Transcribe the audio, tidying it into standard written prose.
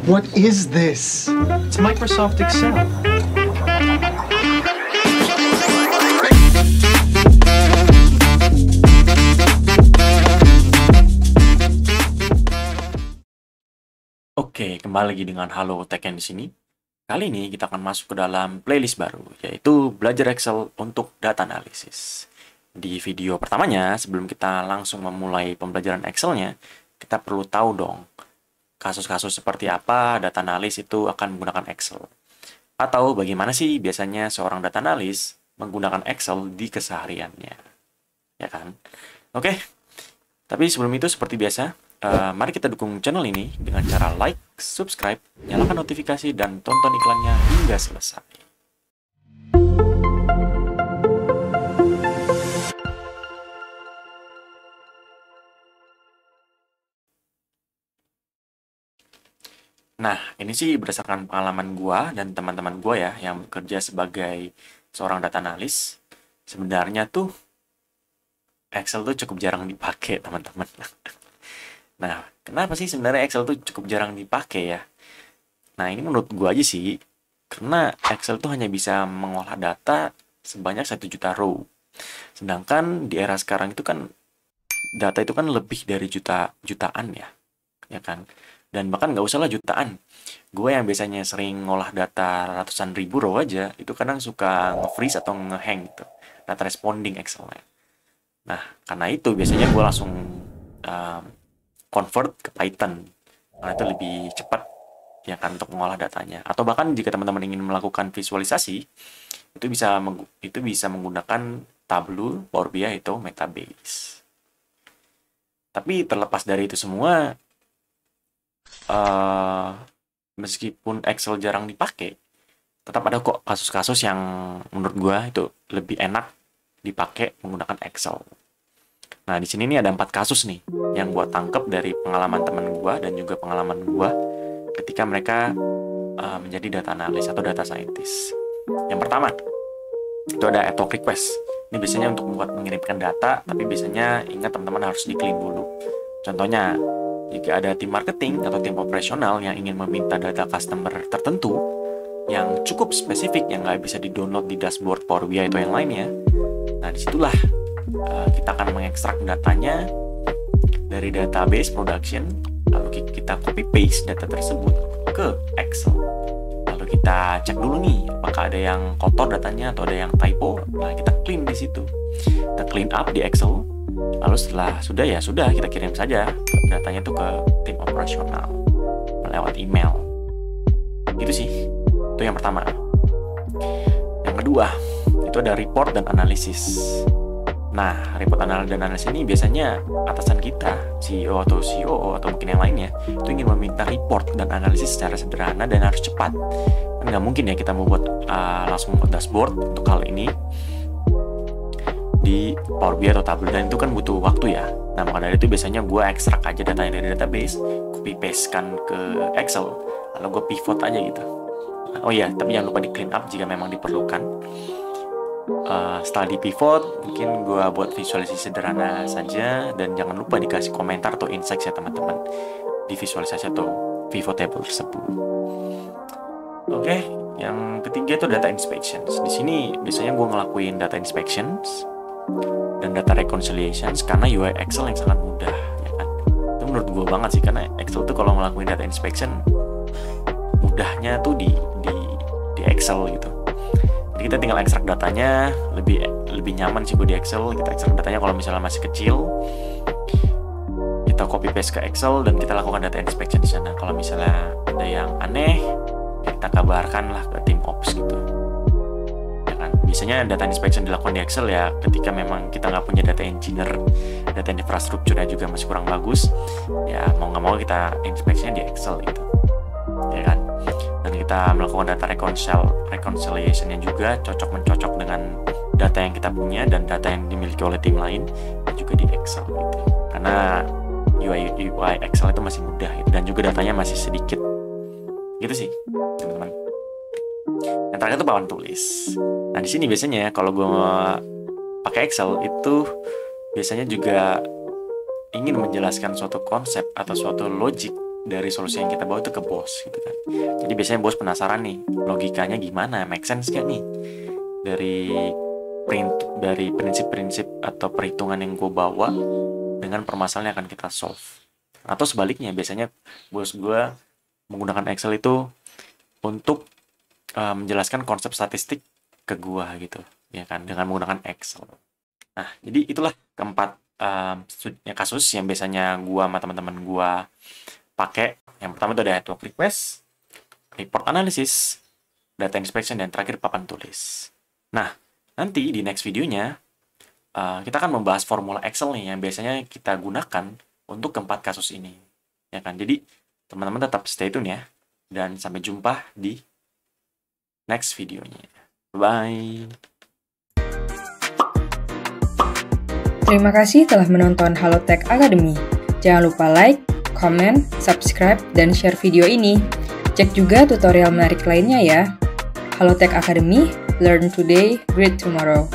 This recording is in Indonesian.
What is this? It's Microsoft Excel. Oke, kembali lagi dengan Halo Teken di sini. Kali ini kita akan masuk ke dalam playlist baru, yaitu Belajar Excel untuk Data Analisis. Di video pertamanya, sebelum kita langsung memulai pembelajaran Excel-nya, kita perlu tahu dong, kasus-kasus seperti apa data analis itu akan menggunakan Excel. Atau bagaimana sih biasanya seorang data analis menggunakan Excel di kesehariannya. Ya kan? Oke, tapi sebelum itu seperti biasa, mari kita dukung channel ini dengan cara like, subscribe, nyalakan notifikasi, dan tonton iklannya hingga selesai. Nah, ini sih berdasarkan pengalaman gua dan teman-teman gua ya yang bekerja sebagai seorang data analis. Sebenarnya tuh Excel tuh cukup jarang dipakai, teman-teman. Nah, kenapa sih sebenarnya Excel tuh cukup jarang dipakai ya? Nah, ini menurut gua aja sih, karena Excel tuh hanya bisa mengolah data sebanyak 1 juta row. Sedangkan di era sekarang itu kan data itu kan lebih dari jutaan ya kan? Dan bahkan nggak usah lah jutaan. Gue yang biasanya sering ngolah data ratusan ribu row aja, itu kadang suka nge-freeze atau nge-hang gitu. Data responding Excel-nya. Nah, karena itu biasanya gue langsung convert ke Python. Karena itu lebih cepat ya kan untuk mengolah datanya. Atau bahkan jika teman-teman ingin melakukan visualisasi, itu bisa menggunakan Tableau, Power BI, atau Metabase. Tapi terlepas dari itu semua, meskipun Excel jarang dipakai, tetap ada kok kasus-kasus yang menurut gua itu lebih enak dipakai menggunakan Excel. Nah, di sini nih ada 4 kasus nih yang gua tangkap dari pengalaman teman gua dan juga pengalaman gua ketika mereka menjadi data analis atau data scientist. Yang pertama, itu ada ad hoc request. Ini biasanya untuk membuat mengirimkan data, tapi biasanya ingat teman-teman harus di-clean dulu. Contohnya, jika ada tim marketing atau tim operasional yang ingin meminta data customer tertentu yang cukup spesifik yang nggak bisa di-download di dashboard Power BI atau yang lainnya, nah disitulah kita akan mengekstrak datanya dari database production, lalu kita copy paste data tersebut ke Excel. Lalu kita cek dulu nih, apakah ada yang kotor datanya atau ada yang typo. Nah, kita clean di situ. Kita clean up di Excel. Lalu setelah sudah kita kirim saja datanya tuh ke tim operasional lewat email. Gitu sih. Itu yang pertama. Yang kedua, itu ada report dan analisis. Nah, report dan analisis ini biasanya atasan kita, CEO atau COO atau mungkin yang lainnya, itu ingin meminta report dan analisis secara sederhana dan harus cepat. Kan nggak mungkin ya kita langsung membuat dashboard untuk hal ini di Power BI atau Tableau, dan itu kan butuh waktu ya. Nah, maka dari itu biasanya gue ekstrak aja datanya dari database, copy paste kan ke Excel, lalu gue pivot aja gitu. Oh iya, tapi jangan lupa di clean up jika memang diperlukan. Setelah di pivot, mungkin gue buat visualisasi sederhana saja, dan jangan lupa dikasih komentar atau insight ya teman-teman di visualisasi atau pivot table tersebut. Oke, yang ketiga itu data inspections. Di sini biasanya gue ngelakuin data inspections dan data reconciliations karena UI Excel yang sangat mudah ya kan. Itu menurut gue banget sih, karena Excel tuh kalau ngelakuin data inspection mudahnya tuh di Excel gitu. Jadi kita tinggal ekstrak datanya, lebih nyaman sih gue di Excel. Kita ekstrak datanya kalau misalnya masih kecil, kita copy paste ke Excel dan kita lakukan data inspection di sana. Kalau misalnya ada yang aneh, ya kita kabarkan lah ke tim ops gitu. Biasanya data inspection dilakukan di Excel ya ketika memang kita nggak punya data engineer, data infrastrukturnya juga masih kurang bagus, ya mau nggak mau kita inspection di Excel gitu, ya kan. Dan kita melakukan data reconciliation-nya juga mencocok dengan data yang kita punya dan data yang dimiliki oleh tim lain juga di Excel gitu. Karena UI Excel itu masih mudah gitu, dan juga datanya masih sedikit gitu sih teman-teman. Yang terakhir itu papan tulis. Nah, di sini biasanya kalau gue pakai Excel itu biasanya juga ingin menjelaskan suatu konsep atau suatu logic dari solusi yang kita bawa itu ke bos gitu kan. Jadi biasanya bos penasaran nih, logikanya gimana, make sense gak nih dari prinsip-prinsip atau perhitungan yang gue bawa dengan permasalahan yang akan kita solve. Atau sebaliknya, biasanya bos gue menggunakan Excel itu untuk menjelaskan konsep statistik ke gue gitu, ya kan, dengan menggunakan Excel. Nah, jadi itulah keempat kasus yang biasanya gue sama teman-teman gue pakai. Yang pertama itu ada network request, report analysis, data inspection, dan terakhir papan tulis. Nah, nanti di next videonya kita akan membahas formula Excel nih yang biasanya kita gunakan untuk keempat kasus ini, ya kan. Jadi teman-teman tetap stay tune ya, dan sampai jumpa di next videonya. Bye. Terima kasih telah menonton Halotek Academy. Jangan lupa like, comment, subscribe, dan share video ini. Cek juga tutorial menarik lainnya ya. Halotek Academy, learn today, great tomorrow.